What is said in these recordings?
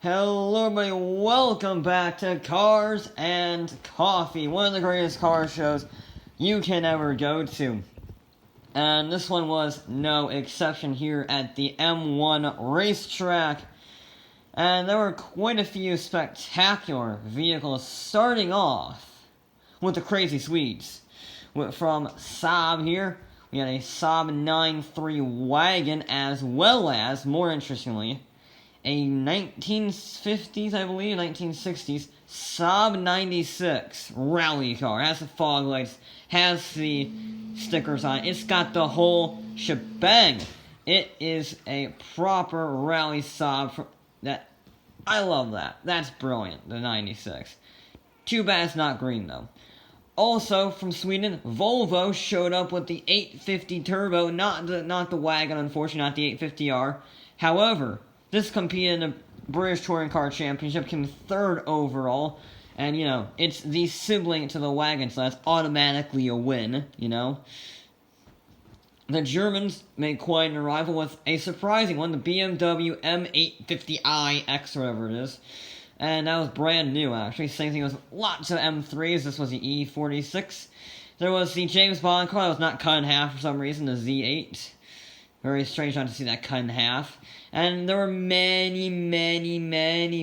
Hello everybody, welcome back to Cars and Coffee, one of the greatest car shows you can ever go to. And this one was no exception here at the M1 racetrack. And there were quite a few spectacular vehicles, starting off with the crazy Swedes. From Saab here, we had a Saab 9.3 wagon, as well as, more interestingly, a 1950s, I believe, 1960s Saab 96 rally car. It has the fog lights, has the stickers on it. It's got the whole shebang. It is a proper rally Saab. I love that. That's brilliant, the 96. Too bad it's not green, though. Also, from Sweden, Volvo showed up with the 850 Turbo, not the wagon, unfortunately, not the 850R. However, this competed in the British Touring Car Championship, came third overall, and, it's the sibling to the wagon, so that's automatically a win, The Germans made quite an arrival with a surprising one, the BMW M850iX, or whatever it is, and that was brand new, actually. Same thing with lots of M3s, this was the E46. There was the James Bond car that was not cut in half for some reason, the Z8. Very strange not to see that cut in half. And there were many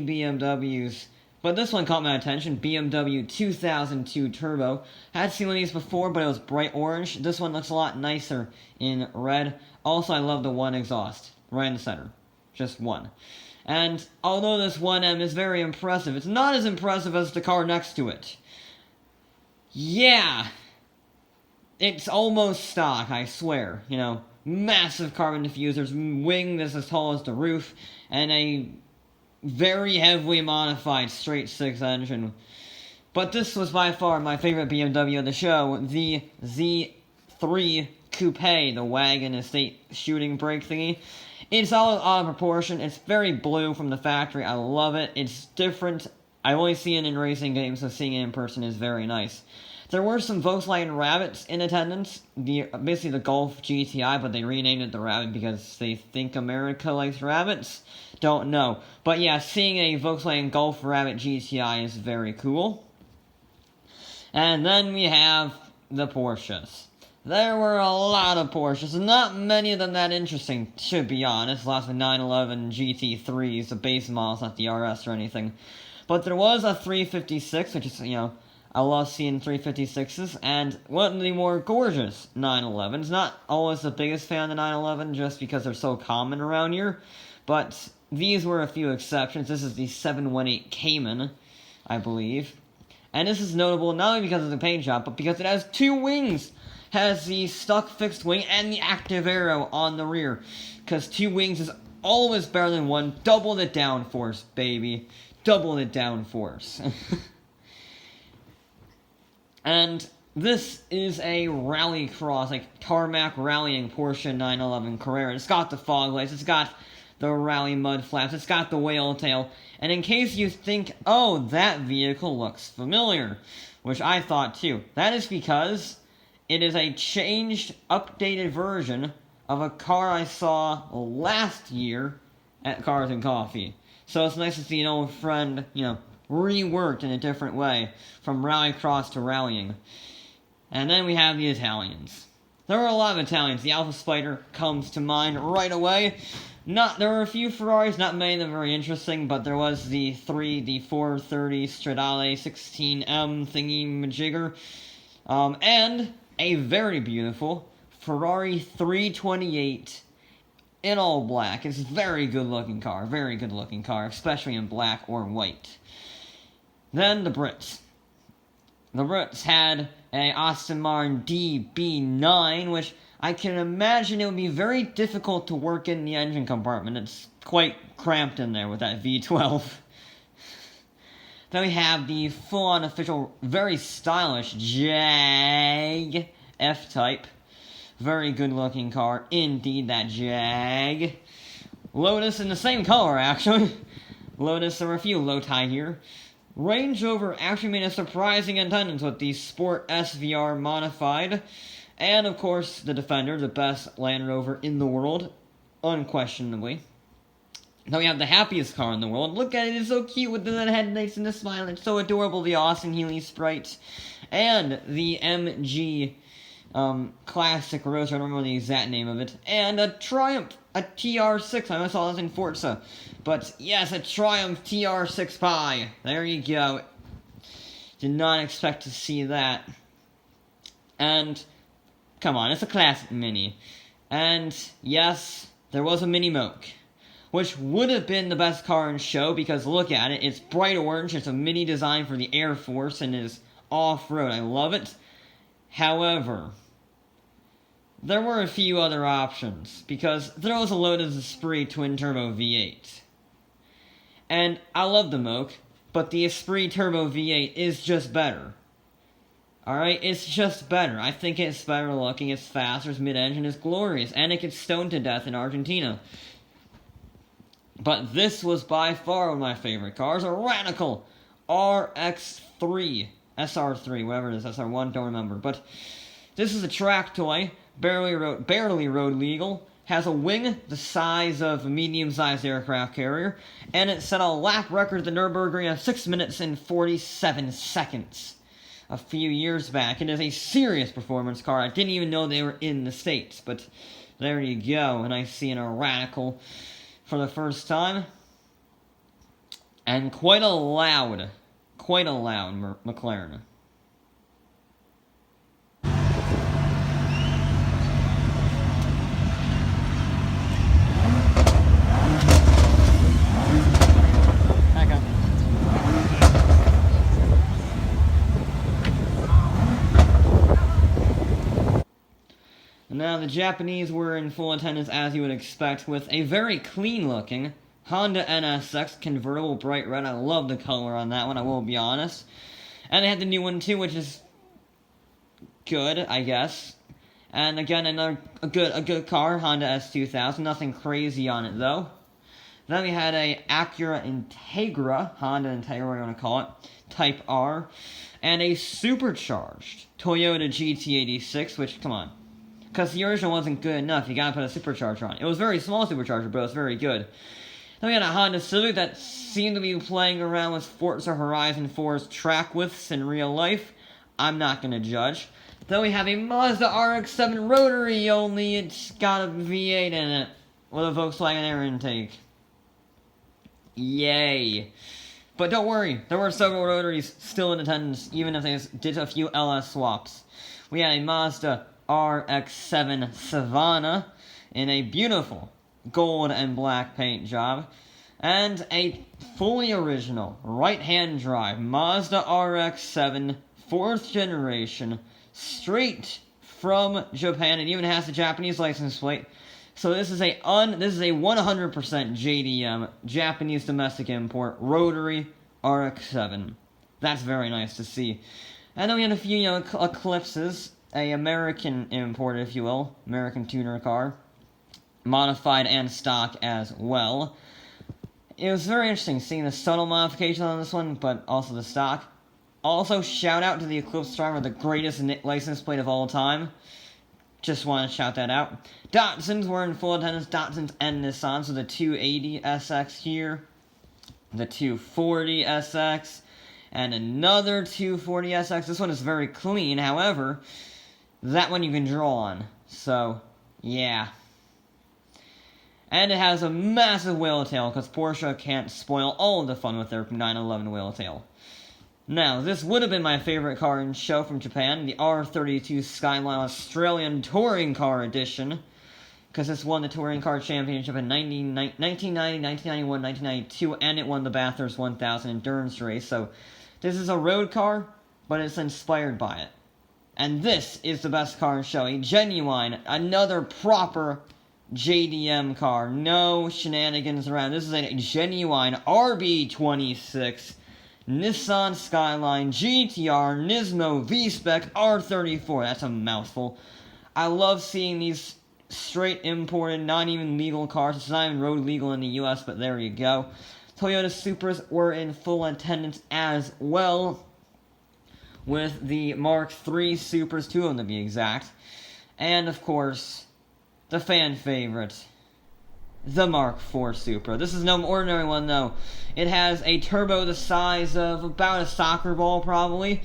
BMWs. But this one caught my attention. BMW 2002 Turbo. I had seen one of these before, but it was bright orange. This one looks a lot nicer in red. Also, I love the one exhaust. Right in the center. Just one. And although this 1M is very impressive, it's not as impressive as the car next to it. Yeah. It's almost stock, I swear. Massive carbon diffusers, wing that's as tall as the roof, and a very heavily modified straight six engine. But this was by far my favorite BMW of the show, the Z3 Coupe, the wagon estate shooting brake thingy. It's all out of proportion. It's very blue from the factory. I love it. It's different. I only see it in racing games, so seeing it in person is very nice. There were some Volkswagen Rabbits in attendance, basically the Golf GTI, but they renamed it the Rabbit because they think America likes rabbits. Don't know. But yeah, seeing a Volkswagen Golf Rabbit GTI is very cool. And then we have the Porsches. There were a lot of Porsches, not many of them that interesting, to be honest. Lots of 911 GT3s, the base models, not the RS or anything. But there was a 356, which is, I love seeing 356s, and one of the more gorgeous 911s. Not always the biggest fan of the 911, just because they're so common around here, but these were a few exceptions. This is the 718 Cayman, I believe. And this is notable not only because of the paint job, but because it has two wings. Has the stuck fixed wing and the active arrow on the rear. Because two wings is always better than one. Double the downforce, baby. Double the downforce. And this is a rallycross, like tarmac rallying Porsche 911 Carrera. It's got the fog lights, it's got the rally mud flaps, it's got the whale tail. And in case you think, oh, that vehicle looks familiar, which I thought too, that is because it is a changed, updated version of a car I saw last year at Cars and Coffee. So it's nice to see an old friend, reworked in a different way, from rallycross to rallying. And then we have the Italians. There were a lot of Italians. The Alpha Spider comes to mind right away. There were a few Ferraris, not many of them very interesting, but there was the 430 Stradale 16M thingy-majigger, and a very beautiful Ferrari 328 in all black. It's a very good looking car, especially in black or white. Then the Brits. The Brits had a Aston Martin DB9, which I can imagine it would be very difficult to work in the engine compartment. It's quite cramped in there with that V12. Then we have the full-on official, very stylish Jag F-Type. Very good-looking car. Indeed, that Jag. Lotus in the same color, actually. Lotus, there were a few Lotus here. Range Rover actually made a surprising attendance with the Sport SVR modified. And, of course, the Defender, the best Land Rover in the world, unquestionably. Now we have the happiest car in the world. Look at it, it's so cute with the headlights and the smile. It's so adorable, the Austin Healey Sprite. And the MG Classic Roadster, I don't remember the exact name of it. And a Triumph, a TR6, I saw this in Forza. But yes, a Triumph TR6 Pi. There you go. Did not expect to see that. And, come on, it's a classic Mini. And, yes, there was a Mini Moke, which would have been the best car in show, because look at it, it's bright orange, it's a Mini design for the Air Force, and is off-road. I love it. However, there were a few other options, because there was a Lotus Esprit twin-turbo V8. And I love the Moke, but the Esprit Turbo V8 is just better. Alright, it's just better. I think it's better looking, it's faster, it's mid-engine, it's glorious, and it gets stoned to death in Argentina. But this was by far one of my favorite cars, a radical RX3, SR3, whatever it is, SR1, don't remember. But this is a track toy, barely road legal, has a wing the size of a medium-sized aircraft carrier, and it set a lap record at the Nürburgring of 6 minutes and 47 seconds. A few years back. It is a serious performance car. I didn't even know they were in the States, but there you go. And I see a radical for the first time. And quite a loud McLaren. Now, the Japanese were in full attendance, as you would expect, with a very clean-looking Honda NSX convertible bright red. I love the color on that one, I will be honest. And they had the new one, too, which is good, I guess. And again, a good car, Honda S2000. Nothing crazy on it, though. Then we had a Acura Integra, Honda Integra, whatever you want to call it, Type R. And a supercharged Toyota GT86, which, come on. Because the original wasn't good enough, you gotta put a supercharger on it. It was a very small supercharger, but it was very good. Then we had a Honda Civic that seemed to be playing around with Forza Horizon 4's track widths in real life. I'm not gonna judge. Then we have a Mazda RX-7 rotary, only it's got a V8 in it, with a Volkswagen air intake. Yay. But don't worry, there were several rotaries still in attendance, even if they did a few LS swaps. We had a Mazda RX-7 Savannah in a beautiful gold and black paint job, and a fully original right-hand drive Mazda RX-7 4th generation, straight from Japan. It even has the Japanese license plate. So this is a 100% JDM, Japanese domestic import, rotary RX-7. That's very nice to see. And then we had a few, Eclipses. A American import, if you will, American tuner car, modified and stock as well. It was very interesting seeing the subtle modifications on this one, but also the stock. Also, shout out to the Eclipse driver, the greatest license plate of all time. Just want to shout that out. Datsuns were in full attendance, Datsuns and Nissan, so the 280 SX here, the 240 SX, and another 240 SX. This one is very clean, however, that one you can draw on, so, yeah. And it has a massive whale tail, because Porsche can't spoil all of the fun with their 911 whale tail. Now, this would have been my favorite car in show from Japan, the R32 Skyline Australian Touring Car Edition, because this won the Touring Car Championship in 1990, 1991, 1992, and it won the Bathurst 1000 Endurance Race, so this is a road car, but it's inspired by it. And this is the best car in show, a genuine, another proper JDM car, no shenanigans around. This is a genuine RB26 Nissan Skyline GTR Nismo V-Spec R34. That's a mouthful. I love seeing these straight imported, not even legal cars. It's not even road legal in the US, but there you go. Toyota Supras were in full attendance as well, with the Mark III Supras, 2 of them to be exact. And, of course, the fan favorite, the Mark IV Supra. This is no ordinary one, though. It has a turbo the size of about a soccer ball, probably.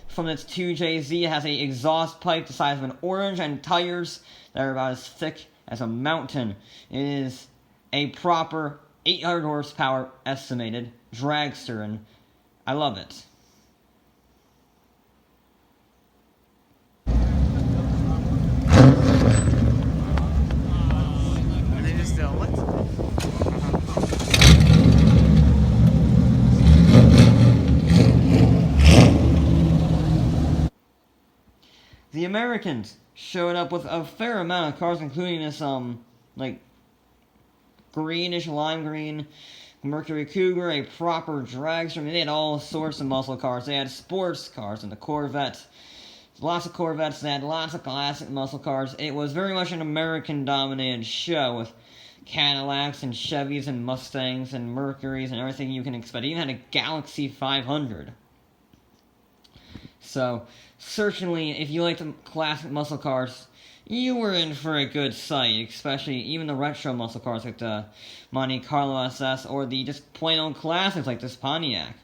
From its 2JZ, it has an exhaust pipe the size of an orange, and tires that are about as thick as a mountain. It is a proper 800 horsepower estimated dragster, and I love it. They just what? The Americans showed up with a fair amount of cars, including this, like, greenish, lime green Mercury Cougar, a proper dragster. I mean, they had all sorts of muscle cars. They had sports cars and the Corvette. Lots of Corvettes. They had lots of classic muscle cars. It was very much an American-dominated show with Cadillacs and Chevys and Mustangs and Mercurys and everything you can expect. It even had a Galaxy 500. So, certainly, if you like the classic muscle cars, you were in for a good sight, especially even the retro muscle cars like the Monte Carlo SS or the just plain old classics like this Pontiac.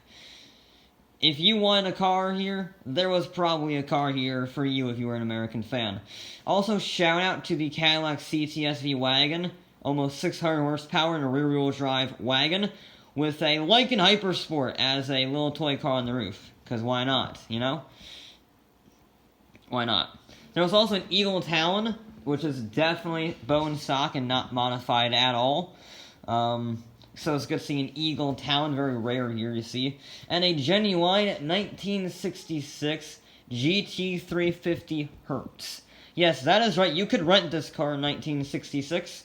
If you wanted a car here, there was probably a car here for you if you were an American fan. Also, shout out to the Cadillac CTSV wagon, almost 600 horsepower in a rear-wheel drive wagon, with a Lykan Hypersport as a little toy car on the roof. Because why not, you know? Why not? There was also an Eagle Talon, which is definitely bone stock and not modified at all. So it's good to see an Eagle Talon, very rare here, you see. And a genuine 1966 GT350 Hertz. Yes, that is right, you could rent this car in 1966,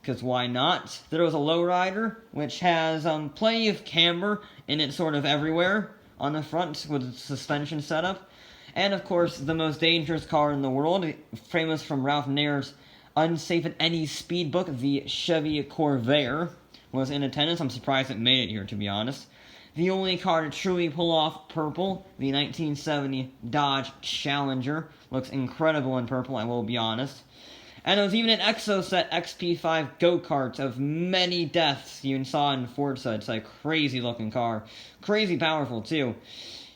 because why not? There was a lowrider, which has plenty of camber in it sort of everywhere on the front with its suspension setup. And, of course, the most dangerous car in the world, famous from Ralph Nair's Unsafe at Any Speed book, the Chevy Corvair, was in attendance. I'm surprised it made it here, to be honest. The only car to truly pull off purple, the 1970 Dodge Challenger, looks incredible in purple, I will be honest. And there was even an Exoset XP5 go-kart of many deaths you saw in Forza. It's a crazy-looking car. Crazy powerful, too.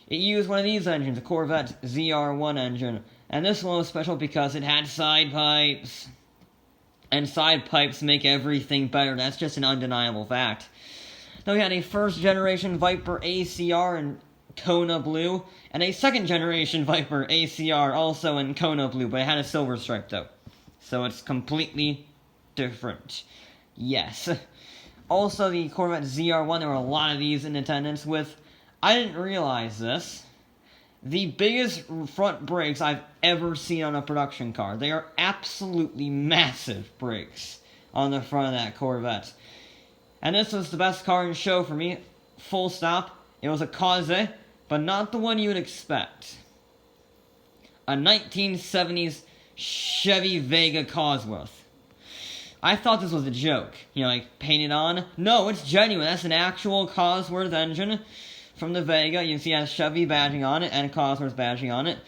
It used one of these engines, a Corvette ZR1 engine. And this one was special because it had side pipes. And side pipes make everything better. That's just an undeniable fact. Then we had a first-generation Viper ACR in Kona Blue. And a second-generation Viper ACR also in Kona Blue. But it had a silver stripe, though. So it's completely different. Yes. Also, the Corvette ZR1, there were a lot of these in attendance with, I didn't realize this, the biggest front brakes I've ever seen on a production car. They are absolutely massive brakes on the front of that Corvette. And this was the best car in the show for me. Full stop. It was a Cause, but not the one you would expect. A 1970s Chevy Vega Cosworth. I thought this was a joke. You know, like, painted on. No, it's genuine. That's an actual Cosworth engine from the Vega. You can see it has Chevy badging on it and Cosworth badging on it.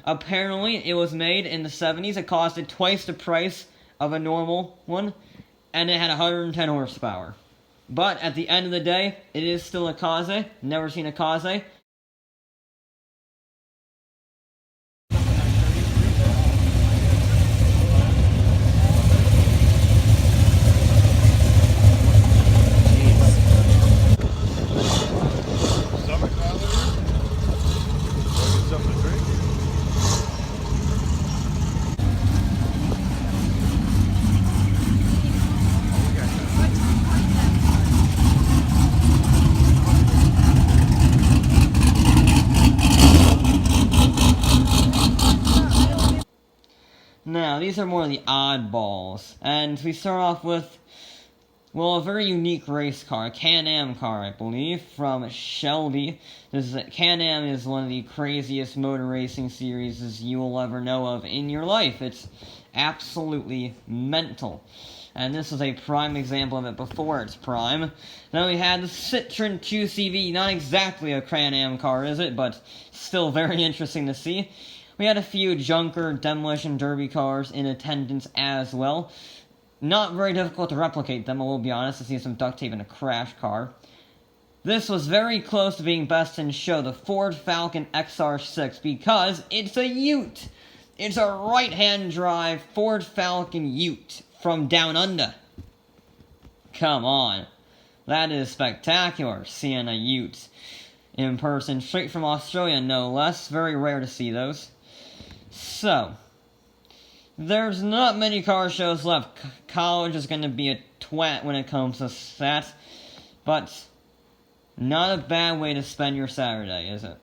Apparently, it was made in the 70s. It costed twice the price of a normal one. And it had 110 horsepower. But, at the end of the day, it is still a Cause. Never seen a Cause. Now, these are more of the oddballs, and we start off with, well, a very unique race car, a Can-Am car, I believe, from Shelby. Can-Am is one of the craziest motor racing series you will ever know of in your life. It's absolutely mental. And this is a prime example of it before its prime. Then we had the Citroen 2CV, not exactly a Can-Am car, is it? But still very interesting to see. We had a few junker demolition derby cars in attendance as well. not very difficult to replicate them, I will be honest. I see some duct tape in a crash car. This was very close to being best in show, the Ford Falcon XR6, because it's a Ute. It's a right-hand drive Ford Falcon Ute from Down Under. Come on. That is spectacular, seeing a Ute in person, straight from Australia, no less. Very rare to see those. So, there's not many car shows left. College is going to be a twat when it comes to that, but not a bad way to spend your Saturday, is it?